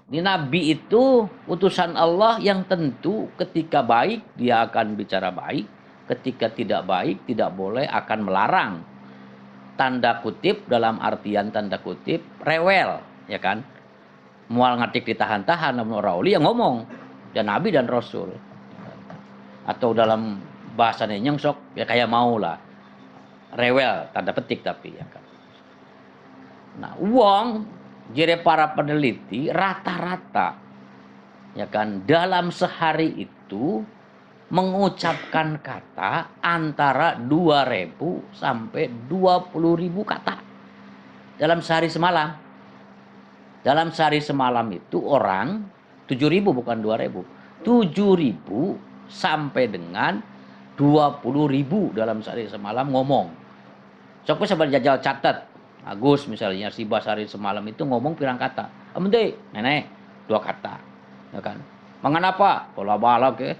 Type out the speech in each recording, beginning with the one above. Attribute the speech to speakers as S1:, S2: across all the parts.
S1: Ini nabi itu utusan Allah yang tentu ketika baik dia akan bicara baik, ketika tidak baik tidak boleh akan melarang. Tanda kutip dalam artian tanda kutip rewel, ya kan? Mual ngatik ditahan-tahan namun orang uli yang ngomong, dan nabi dan rasul. Atau dalam bahasanya nyengsok ya kayak mau lah. Rewel tanda petik tapi ya kan. Nah, uang jadi para peneliti rata-rata ya kan dalam sehari itu mengucapkan kata antara 2.000 sampai 20.000 kata dalam sehari semalam. Dalam sehari semalam itu orang 7.000 bukan 2.000. 7.000 sampai dengan 20.000 dalam sehari semalam ngomong. Sok sabar jajal catat. Agus misalnya si Basari semalam itu ngomong pirang kata. Amunte, nenek 2 kata. Ya kan? Mangan apa? Bola balak ke.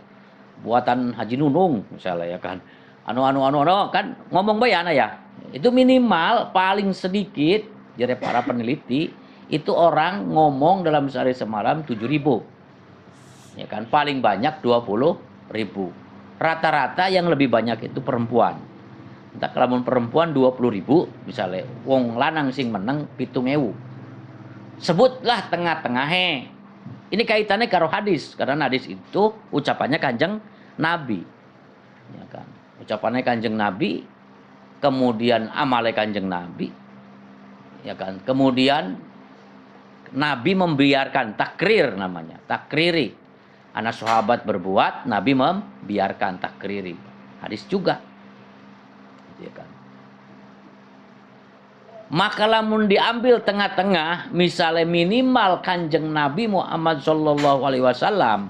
S1: Buatan Haji Nunung misalnya ya kan. Anu kan ngomong bae ana ya. Itu minimal paling sedikit jadi para peneliti itu orang ngomong dalam sehari semalam 7.000. Ya kan? Paling banyak 20.000. Rata-rata yang lebih banyak itu perempuan. Entah kalamun perempuan 20.000 misalnya wong lanang sing meneng 7.000. Sebutlah tengah-tengahnya. Ini kaitannya karo hadis karena hadis itu ucapannya Kanjeng Nabi. Ya kan? Ucapannya Kanjeng Nabi, kemudian amale Kanjeng Nabi. Ya kan? Kemudian Nabi membiarkan takrir namanya, takriri. Anak sahabat berbuat, Nabi membiarkan takriri. Hadis juga. Ya kan? Maka lamun diambil tengah-tengah, misalnya minimal Kanjeng Nabi Muhammad Shallallahu Alaihi Wasallam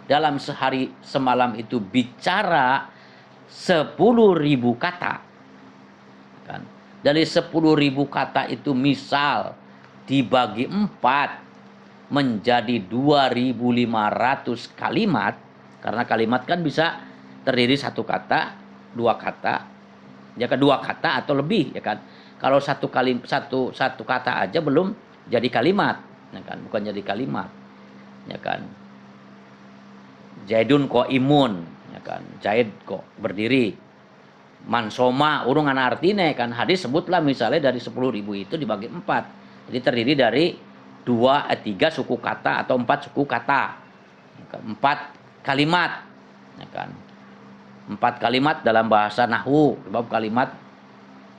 S1: dalam sehari semalam itu bicara 10.000 kata, kan? Dari 10.000 kata itu misal dibagi 4 menjadi 2.500 kalimat, karena kalimat kan bisa terdiri satu kata, 2 kata, ya kan 2 kata atau lebih, ya kan? Kalau satu kata aja belum jadi kalimat, ya kan? Bukan jadi kalimat, ya kan? Zaidun kok imun, ya kan? Zaid kok berdiri. Mansoma urung ana artine kan hadis sebutlah misalnya dari 10.000 itu dibagi 4. Jadi terdiri dari 3 suku kata atau 4 suku kata. 4 kalimat, ya kan? 4 kalimat dalam bahasa nahwu, sebab kalimat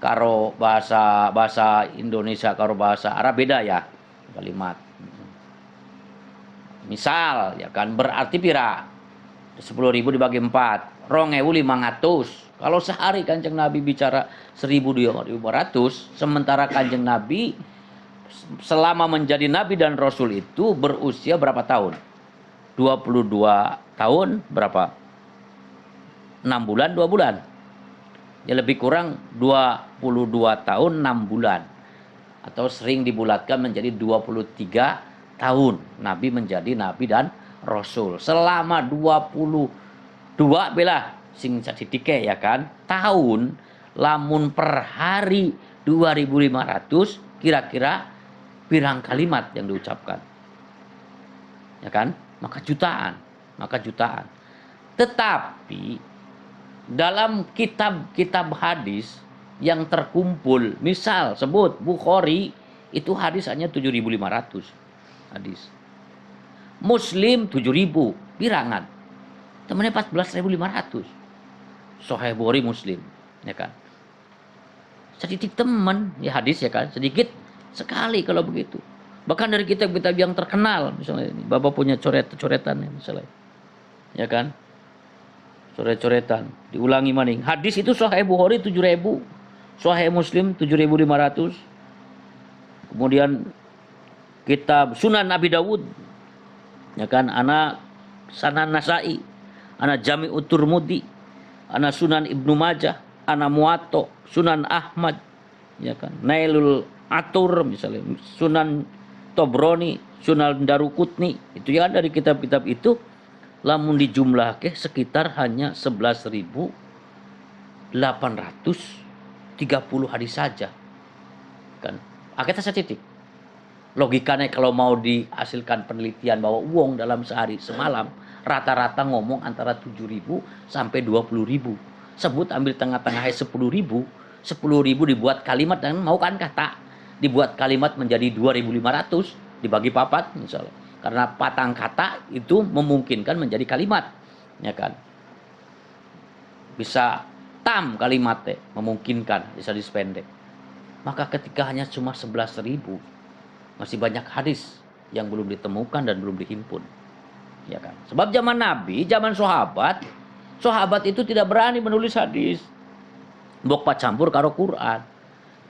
S1: karo bahasa Indonesia karo bahasa Arab beda ya kalimat. Misal ya kan berarti pira 10.000 dibagi 4 2.500. Kalau sehari Kanjeng Nabi bicara 1.200, sementara Kanjeng Nabi selama menjadi Nabi dan Rasul itu berusia berapa tahun? 22 tahun berapa? 6 bulan 2 bulan. Ya lebih kurang 22 tahun 6 bulan. Atau sering dibulatkan menjadi 23 tahun Nabi menjadi Nabi dan Rasul. Selama 22 bela sing sadidike ya kan tahun, lamun per hari 2.500 kira-kira pirang kalimat yang diucapkan, ya kan? Maka jutaan. Tetapi dalam kitab-kitab hadis yang terkumpul, misal sebut Bukhari itu hadis hanya 7.500 hadis. Muslim 7.000 pirangan. Temannya 14.500. Sahih Bukhari Muslim, ya kan? Sedikit teman ya hadis ya kan, sedikit sekali kalau begitu. Bahkan dari kitab-kitab yang terkenal, misalnya ini Bapak punya coret-coretan misalnya. Ya kan? Coret-coretan, diulangi maning. Hadis itu Sahih Bukhari 7.000, Sahih Muslim 7.500. Kemudian kitab Sunan Abi Dawud, ya kan, ana Sanan Nasai, ana Jami'ut Turmudi, ana Sunan Ibnu Majah, ana Muwatta, Sunan Ahmad, ya kan, Nailul Atur misalnya, Sunan Tobroni, Sunan Daruqutni. Itu ya dari kitab-kitab itu lamun dijumlahke sekitar hanya 11.830 hadis saja. Kan? Kita titik. Logikanya kalau mau dihasilkan penelitian bahwa uang dalam sehari semalam rata-rata ngomong antara 7.000 sampai 20.000. Sebut ambil tengah-tengahnya 10.000. 10.000 dibuat kalimat dan mau kan kata. Dibuat kalimat menjadi 2.500 dibagi papat misalnya. Karena patang kata itu memungkinkan menjadi kalimat. Ya kan? Bisa tam kalimatnya memungkinkan bisa dispendek. Maka ketika hanya cuma 11.000 masih banyak hadis yang belum ditemukan dan belum dihimpun. Ya kan? Sebab zaman Nabi, zaman sahabat itu tidak berani menulis hadis. Mbok campur karo Quran.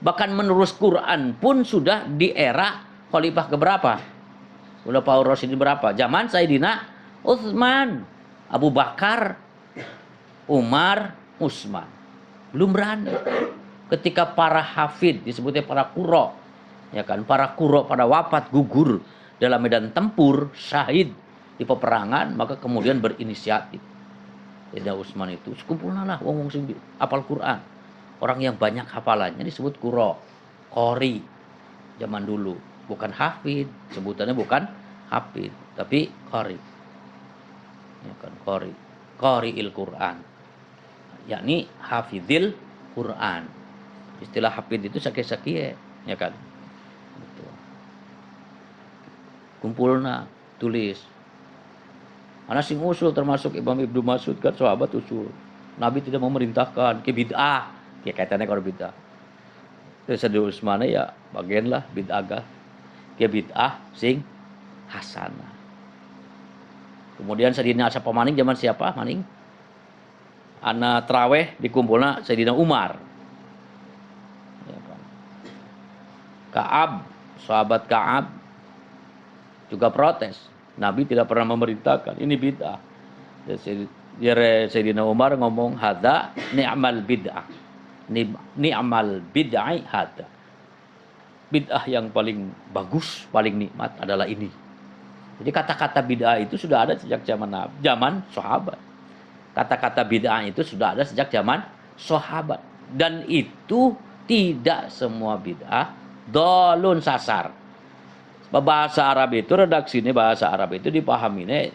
S1: Bahkan menulis Quran pun sudah di era khalifah keberapa? Udah Paul Rasyid berapa? Zaman Sayyidina Utsman, Abu Bakar, Umar, Utsman. Belum berani. Ketika para hafid disebutnya para qurra, ya kan, para qurra pada wafat gugur dalam medan tempur, syahid di peperangan, maka kemudian berinisiatif. Sayyidina Utsman itu sekumpulna lah wong sing hafal Quran. Orang yang banyak hafalannya disebut qurra, qori zaman dulu, bukan hafid, sebutannya bukan hafid, tapi qori. Ya kan, qori'il Quran. Yakni hafidil Quran. Istilah hafid itu sakit-sakit, ya kan. Gitu. Kumpulna, tulis. Ana sing usul termasuk Imam Ibnu Mas'ud kan sahabat usul. Nabi tidak memerintahkan ke bid'ah, ya kaitannya kalau bid'ah. Terus Sayyidina Utsman ya bagian lah bid'ah ke bid'ah sing hasanah. Kemudian Sayyidina Asy Pamaning zaman siapa? Maning? Ana traweh dikumpulna Sayyidina Umar. Ka'ab, sahabat Ka'ab juga protes. Nabi tidak pernah memerintahkan, ini bid'ah. Sayyidina Umar ngomong, hadza ni'mal bid'ah. Ni'mal bid'ah hadza. Bid'ah yang paling bagus, paling nikmat adalah ini. Jadi kata-kata bid'ah itu sudah ada sejak zaman sahabat. Kata-kata bid'ah itu sudah ada sejak zaman sahabat. Dan itu tidak semua bid'ah dolun sasar. Bahasa Arab itu redaksinya bahasa Arab itu dipahaminya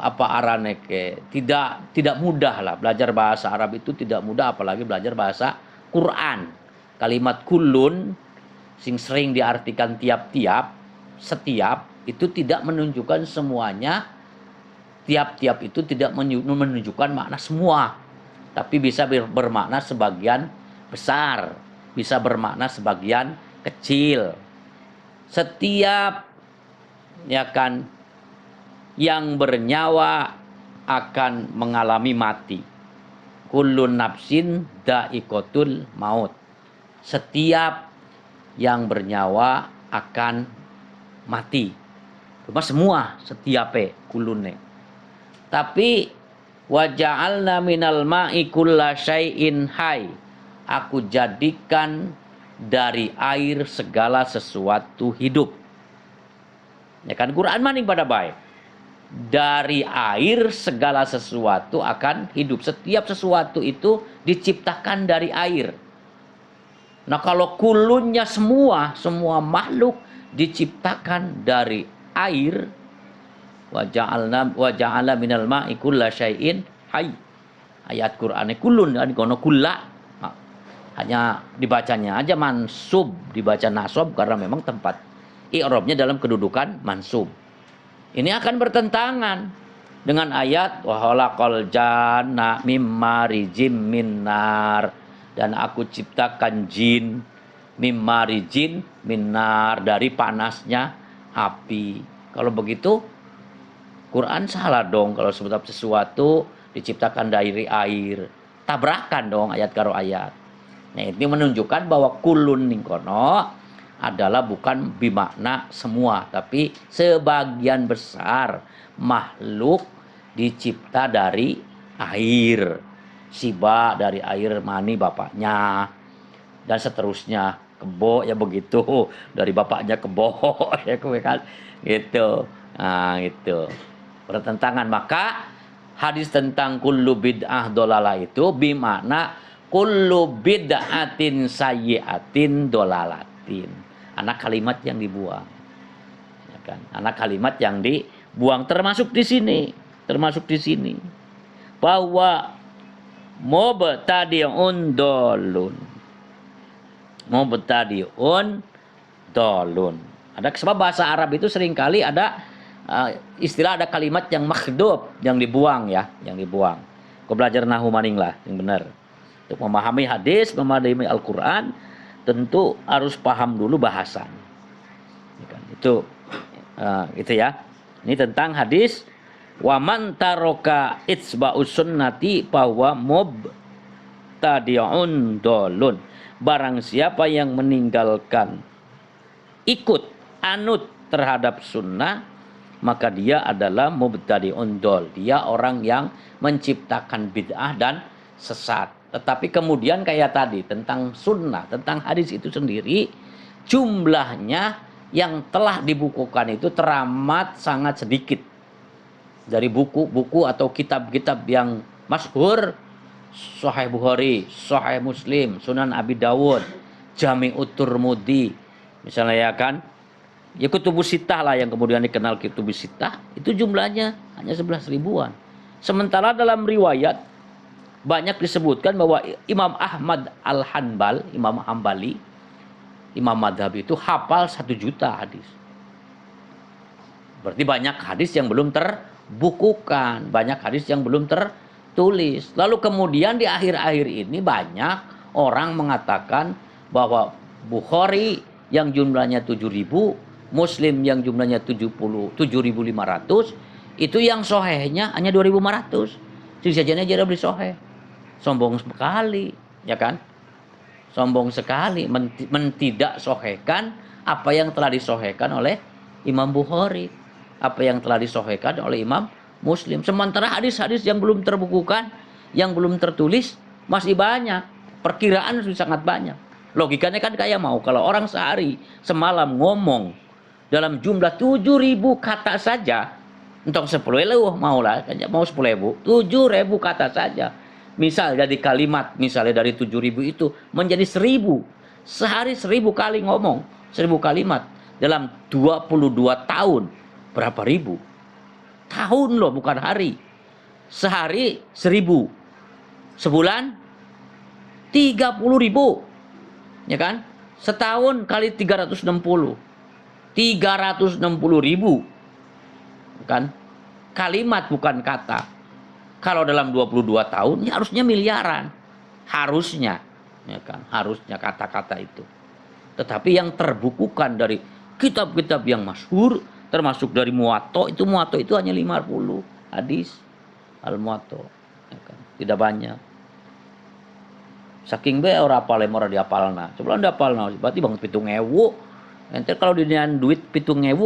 S1: apa arane ke tidak mudah lah belajar bahasa Arab itu tidak mudah apalagi belajar bahasa Quran. Kalimat kullun sing sering diartikan tiap-tiap, setiap itu tidak menunjukkan semuanya. Tiap-tiap itu tidak menunjukkan makna semua, tapi bisa bermakna sebagian besar, bisa bermakna sebagian kecil. Setiap ya kan yang bernyawa akan mengalami mati. Kullun nafsin dha'iqatul maut. Setiap yang bernyawa akan mati. Cuma semua setiap kullune. Tapi wa ja'alna minal ma'i kulla syai'in hayy. Aku jadikan dari air segala sesuatu hidup. Ya kan Quran maning pada baik. Dari air segala sesuatu akan hidup. Setiap sesuatu itu diciptakan dari air. Nah kalau kulunnya semua makhluk diciptakan dari air. Wa ja'alna minal ma'i kulla syai'in hayy. Ayat Qur'ane kulun kan kono kulla. Hanya dibacanya aja mansub, dibaca nasab karena memang tempat i'rabnya dalam kedudukan mansub. Ini akan bertentangan dengan ayat wa khalaqal janna mimma rijim minnar, dan aku ciptakan jin mimma rijin minnar, dari panasnya api. Kalau begitu Quran salah dong kalau sebab sesuatu diciptakan dari air. Tabrakan dong ayat karo ayat. Nah, ini menunjukkan bahwa kulun ningkono adalah bukan bimakna semua, tapi sebagian besar makhluk dicipta dari air. Siba dari air mani bapaknya, dan seterusnya. Kebo ya begitu, dari bapaknya kebo ya kan gitu. Nah, itu bertentangan. Maka hadis tentang kullu bid'ah dolalah itu bimakna kullu bid'atin sayyi'atin dolalatin. Anak kalimat yang dibuang. Ya kan? Anak kalimat yang dibuang termasuk di sini, bahwa mubtadi'un dolun. Mubtadi'un dolun. Ada sebab bahasa Arab itu seringkali ada istilah, ada kalimat yang makhdub, yang dibuang ya, yang dibuang. Kau belajar nahwu maning lah, yang benar. Untuk memahami hadis, memahami Al-Quran, tentu harus paham dulu bahasa. Itu ya. Ini tentang hadis waman taroka itsba'us sunnati bahwa mubtadi'un dolun. Barang siapa yang meninggalkan ikut anut terhadap sunnah, maka dia adalah mubtadi'un dol. Dia orang yang menciptakan bid'ah dan sesat. Tetapi kemudian kayak tadi tentang sunnah, tentang hadis itu sendiri, jumlahnya yang telah dibukukan itu teramat sangat sedikit. Dari buku-buku atau kitab-kitab yang masyhur, Sahih Bukhari, Sahih Muslim, Sunan Abi Dawud, Jami'ut Tirmidzi, misalnya ya kan, ya kutubus sittah lah yang kemudian dikenal kutubus sittah, itu jumlahnya hanya 11 ribuan. Sementara dalam riwayat banyak disebutkan bahwa Imam Ahmad Al-Hanbal, Imam Hambali, Imam madhab itu hafal 1 juta hadis. Berarti banyak hadis yang belum terbukukan, banyak hadis yang belum tertulis. Lalu kemudian di akhir-akhir ini banyak orang mengatakan bahwa Bukhari yang jumlahnya 7.000, Muslim yang jumlahnya 7.500, itu yang sohehnya hanya 2.500. Sisanya aja beli soheh. Sombong sekali, ya kan? Sombong sekali tidak sohehkan apa yang telah disohehkan oleh Imam Bukhari, apa yang telah disohehkan oleh Imam Muslim. Sementara hadis-hadis yang belum terbukukan, yang belum tertulis masih banyak. Perkiraan sudah sangat banyak. Logikanya kan kayak mau kalau orang sehari semalam ngomong dalam jumlah 7.000 kata saja, entong 10.000 mau lah, mau 10.000, 7.000 kata saja. Misal jadi kalimat, misalnya dari 7.000 itu menjadi 1.000. Sehari 1.000 kali ngomong, 1.000 kalimat. Dalam 22 tahun, berapa ribu? Tahun loh, bukan hari. Sehari 1.000. Sebulan 30.000. Ya kan? Setahun kali 360. 360.000. Kan? Kalimat bukan kata. Kalau dalam 22 tahun ya harusnya miliaran. Harusnya, ya kan? Harusnya kata-kata itu. Tetapi yang terbukukan dari kitab-kitab yang masyhur, termasuk dari Muwatta, itu hanya 50 hadis. Al-Muwatta, ya kan? Tidak banyak. Saking be ora apal ora diapalna. Coba anda apalna, berarti bang 7.000. Ente kalau dinian duit 7.000,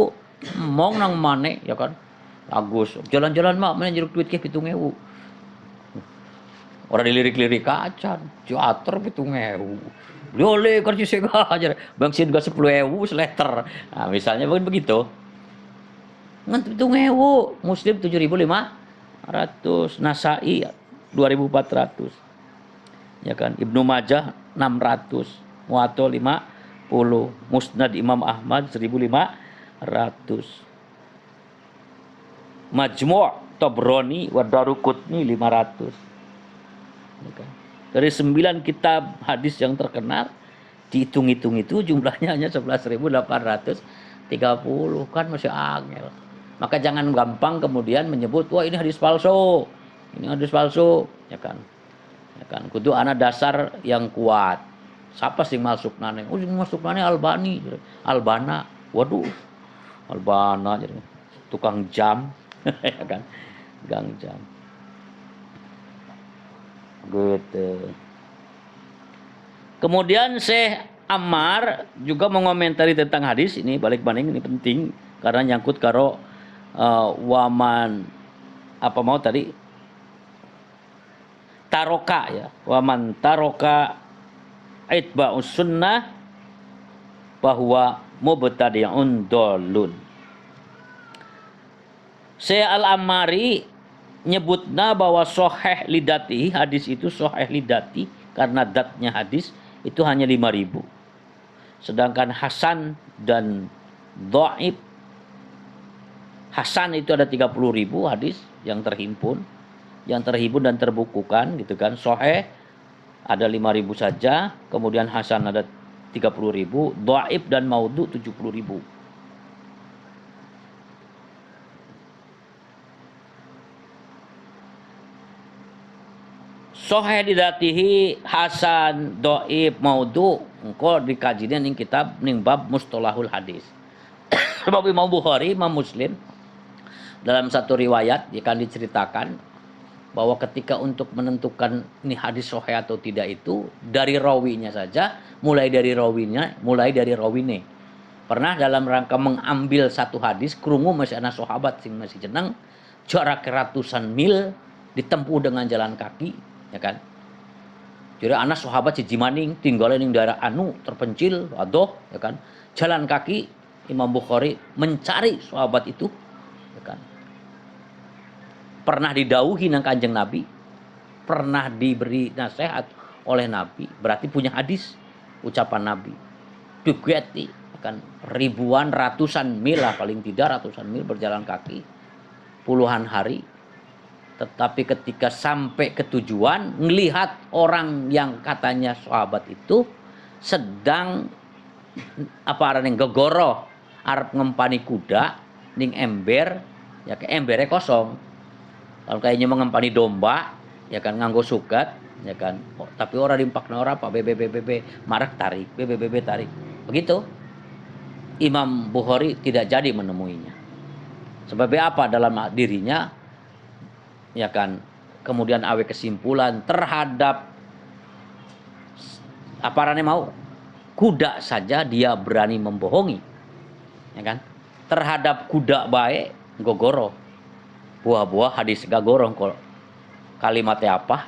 S1: mong nang mane, ya kan? Agus, jalan-jalan mak, mana jeruk duit ke 7.000. Orang dilirik-lirik kacan, teater 7.000. Boleh kerja sega aja, bang sih juga 10.000 seleter. Nah, misalnya begitu. Ngan 7.000, Muslim 7.500, Nasai 2.400. Ya kan, Ibnu Majah 600, Muwatta 50, Musnad Imam Ahmad 1.500. Majmu' Tabrani wa Daruqutni 500. Dari 9 kitab hadis yang terkenal, dihitung-hitung itu jumlahnya hanya 11.830, kan masih angel. Maka jangan gampang kemudian menyebut, wah ini hadis palsu, ya kan? Ya kan, kudu ana dasar yang kuat. Siapa sih masuk nane? Oh, masuk nane Albana. Waduh, Albana jadi tukang jam. Ya kan, gang jam gitu. Kemudian Syekh Ammar juga mengomentari tentang hadis ini, balik banding ini penting karena nyangkut karo waman apa mau tadi taroka ya, waman taroka itba'us sunnah bahwa mubtadi'un dolun. Syekh Al-Ammari nyebutna bahwa soheh lidati, hadis itu soheh lidati, karena datnya hadis itu hanya 5.000. Sedangkan hasan dan dhaif, hasan itu ada 30.000 hadis yang terhimpun dan terbukukan gitu kan. Sahih ada 5.000 saja, kemudian hasan ada 30.000, dhaif dan maudhu 70.000. Sahih didatihi, hasan, dhaif, maudhu engko dikajinya ning kitab ning bab mustalahul hadis. Sebab Imam Bukhari, Imam Muslim dalam satu riwayat akan diceritakan bahwa ketika untuk menentukan ini hadis sahih atau tidak itu dari rawinya saja, mulai dari rawine. Pernah dalam rangka mengambil satu hadis, krungu masih ana sahabat sing masih jeneng jarak ratusan mil ditempuh dengan jalan kaki, ya kan. Jadi anak sahabat si Jimaning tinggal ning daerah anu terpencil, adoh, ya kan. Jalan kaki Imam Bukhari mencari sahabat itu, ya kan. Pernah didauhi nang Kanjeng Nabi, pernah diberi nasihat oleh Nabi, berarti punya hadis ucapan Nabi. Dugeti kan ribuan ratusan mil lah, paling tidak ratusan mil berjalan kaki puluhan hari. Tetapi ketika sampai ke tujuan, melihat orang yang katanya sahabat itu sedang apa ning gegoro arep ngempani kuda ning ember, ya ke embere kosong. Kalau kayaknya mengempani domba, ya kan nganggo suket, ya kan. Oh, tapi orang dimpakna ora apa bbb marek tarik, bbb tarik. Begitu. Imam Bukhari tidak jadi menemuinya. Sebabnya apa dalam dirinya, ya kan. Kemudian awe kesimpulan terhadap aparane mau kuda saja dia berani membohongi, ya kan. Terhadap kuda baik gogoro. Buah-buah hadis gagorong kok kalimatnya apa,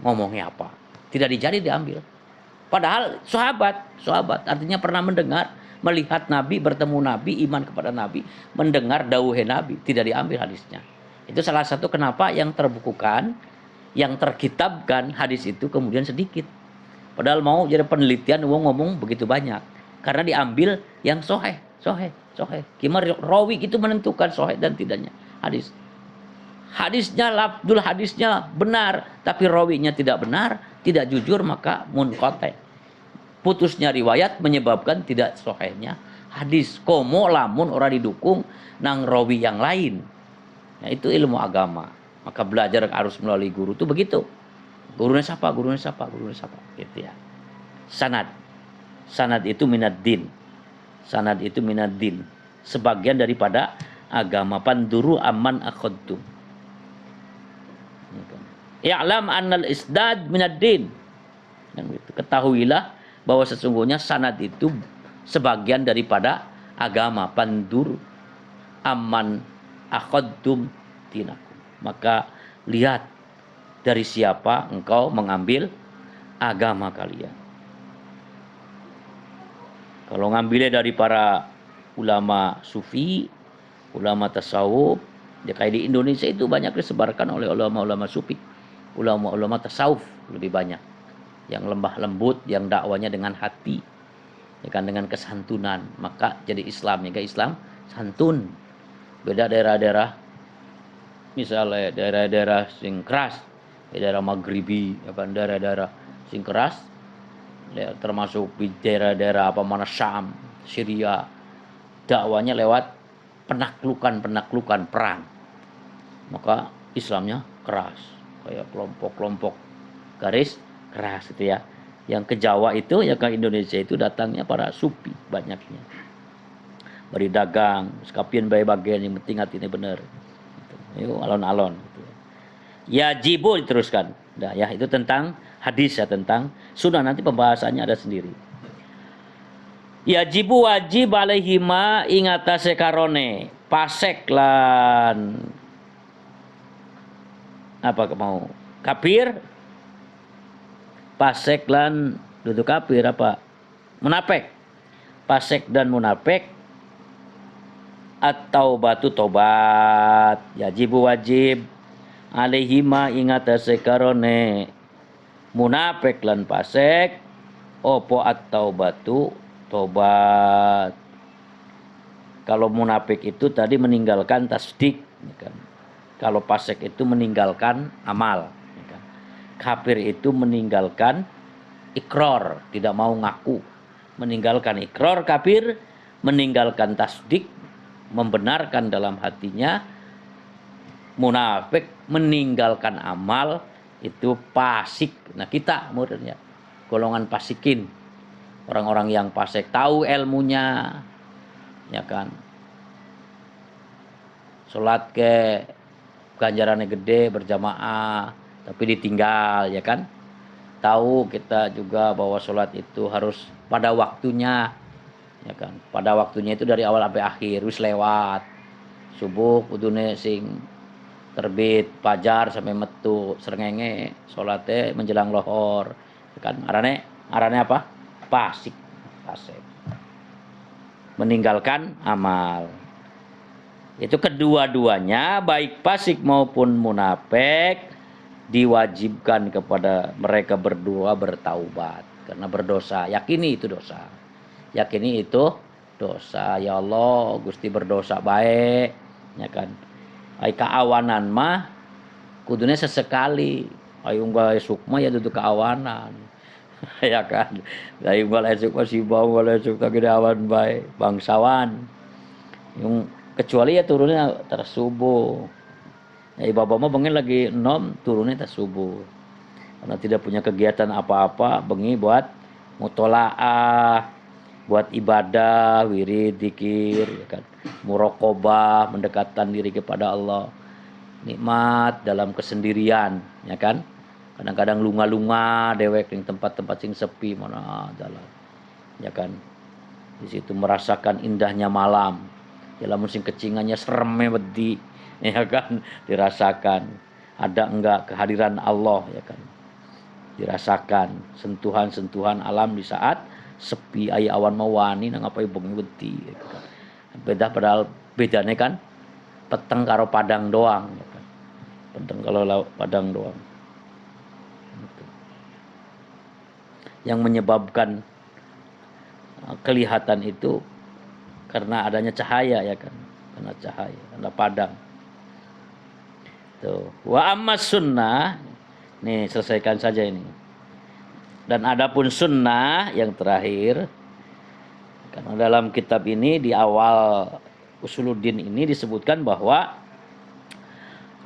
S1: ngomongnya apa, tidak diambil. Padahal sahabat artinya pernah mendengar, melihat Nabi, bertemu Nabi, iman kepada Nabi, mendengar dawuhe Nabi, tidak diambil hadisnya. Itu salah satu kenapa yang terbukukan, yang terkitabkan hadis itu kemudian sedikit. Padahal mau jadi penelitian ngomong begitu banyak, karena diambil yang sahih. Gimana rawi itu menentukan sahih dan tidaknya hadis. Hadisnya labdul hadisnya benar, tapi rawinya tidak benar, tidak jujur, maka munqati. Putusnya riwayat menyebabkan tidak sahihnya hadis. Komo lamun ora didukung nang rawi yang lain. Nah, itu ilmu agama. Maka belajar harus melalui guru itu begitu. Gurunya siapa? Gitu ya. Sanad itu minad din. Sebagian daripada agama. Panduru aman akhadtum. Ya'lam annal isnad minad din. Ketahuilah bahwa sesungguhnya sanad itu sebagian daripada agama. Pandur aman akhadtum dinakum. Maka lihat dari siapa engkau mengambil agama kalian. Kalau ngambilnya dari para ulama sufi, ulama tasawuf, ya kayak di Indonesia itu banyak disebarkan oleh ulama-ulama sufi, ulama-ulama tasawuf lebih banyak, yang lembah lembut, yang dakwanya dengan hati, ya kan, dengan kesantunan, maka jadi Islam, ya Islam santun. Beda daerah-daerah, misalnya daerah-daerah sing keras, daerah Maghribi, ya kan, daerah-daerah sing keras, ya, termasuk di daerah-daerah Syam, Syria, dakwanya lewat penaklukan perang, maka Islamnya keras, kayak kelompok-kelompok garis keras itu ya. Yang ke Jawa itu, ya ke Indonesia itu datangnya para sufi banyaknya, bari dagang sekapien bae bagian yang penting hatinya bener gitu. Yuk alon-alon gitu. Ya jibu diteruskan. Nah, ya itu tentang hadis, ya tentang sunnah, nanti pembahasannya ada sendiri. Yajibu wajib alaihima ingatase karone pasek lan apa mau kafir, pasek lan duduk kafir apa munafik, pasek dan munafik, atau batu tobat. Yajibu wajib alaihima ingatase karone munafik lan fasik opo at-taubatu tobat. Kalau munafik itu tadi meninggalkan tasdik, ya kan? Kalau fasik itu meninggalkan amal, ya kan? Kafir itu meninggalkan ikrar, tidak mau ngaku. Meninggalkan ikrar kafir, meninggalkan tasdik, membenarkan dalam hatinya. Munafik meninggalkan amal, itu fasik. Nah, kita muridnya golongan fasikin. Orang-orang yang fasik tahu ilmunya, ya kan, sholat ke ganjarannya gede berjamaah tapi ditinggal, ya kan. Tahu kita juga bahwa sholat itu harus pada waktunya, ya kan. Pada waktunya itu dari awal sampai akhir, wis lewat subuh kudune sing terbit fajar sampai metu srengenge sholatnya menjelang lohor, ya kan. Arane apa? Fasik. Meninggalkan amal. Itu kedua-duanya baik fasik maupun munafik diwajibkan kepada mereka berdua bertaubat karena berdosa. Yakini itu dosa. Yakini itu dosa. Ya Allah, Gusti berdosa baik, ya kan. Ai kaawanan mah kudune sesekali. Ayo unggal sukma ya duduk keawanan. Ya kan. Ayo unggal sukma si bau unggal sukma gede awan baik, bangsawan. Yung kecuali ya turunnya tersubuh. Ya bapak mah bengi lagi nom turunnya tersubuh. Karena tidak punya kegiatan apa-apa, bengi buat mutolaah, buat ibadah, wirid, zikir, ya kan. Muraqabah, mendekatkan diri kepada Allah. Nikmat dalam kesendirian, ya kan. Kadang-kadang lunga-lunga dewek di tempat-tempat sing sepi mana dalam. Ya kan. Di situ merasakan indahnya malam. Dalam musim kecingannya seremnya wedi, ya kan, dirasakan. Ada enggak kehadiran Allah, ya kan. Dirasakan sentuhan-sentuhan alam di saat sepi aya awan mawani nang apa bengi wedi, ya kan. Beda padahal bedanya kan peteng karo padang doang, ya kan. Peteng kalau padang doang. Yang menyebabkan kelihatan itu karena adanya cahaya, ya kan, karena cahaya, karena padang. Tuh. Wa amma sunnah, nih selesaikan saja ini. Dan adapun sunnah yang terakhir, karena dalam kitab ini di awal Usuluddin ini disebutkan bahwa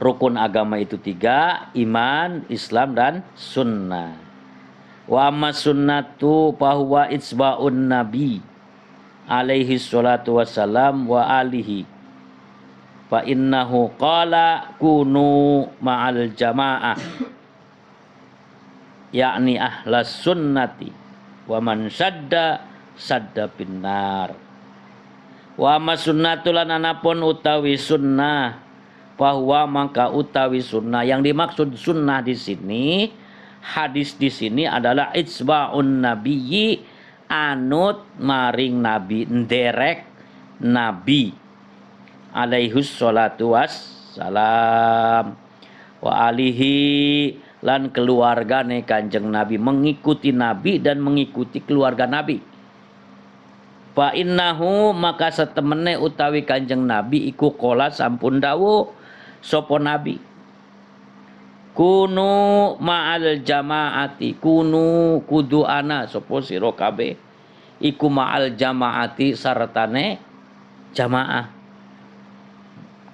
S1: rukun agama itu 3, iman, Islam, dan sunnah. Wa amma sunnatu fahuwa itsba'un nabi alaihi salatu wassalam wa alihi fa innahu qala kunu ma'al jamaah yakni ahlas sunnati wa man sadda binnar. Wa ma sunnatul anapun utawi sunnah bahwa maka utawi sunnah yang dimaksud sunnah di sini, hadis di sini adalah itsba'un nabiyyi, anut maring nabi, nderek nabi alaihus salatu wassalam wa alihi lan keluargane kanjeng nabi, mengikuti nabi dan mengikuti keluarga nabi. Fa innahu maka setemene utawi kanjeng nabi iku qala sampun dawuh sapa nabi, kunu ma'al jamaati, kunu kudu ana sapa sira kabeh iku ma'al jamaati sartane jamaah,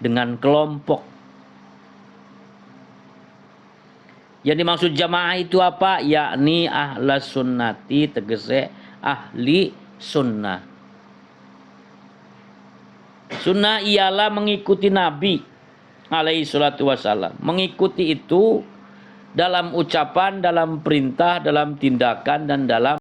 S1: dengan kelompok. Yang dimaksud jamaah itu apa? Yakni ahlas sunnati, tegese ahli sunnah. Sunnah ialah mengikuti Nabi alaihi salatu wassalam. Mengikuti itu dalam ucapan, dalam perintah, dalam tindakan, dan dalam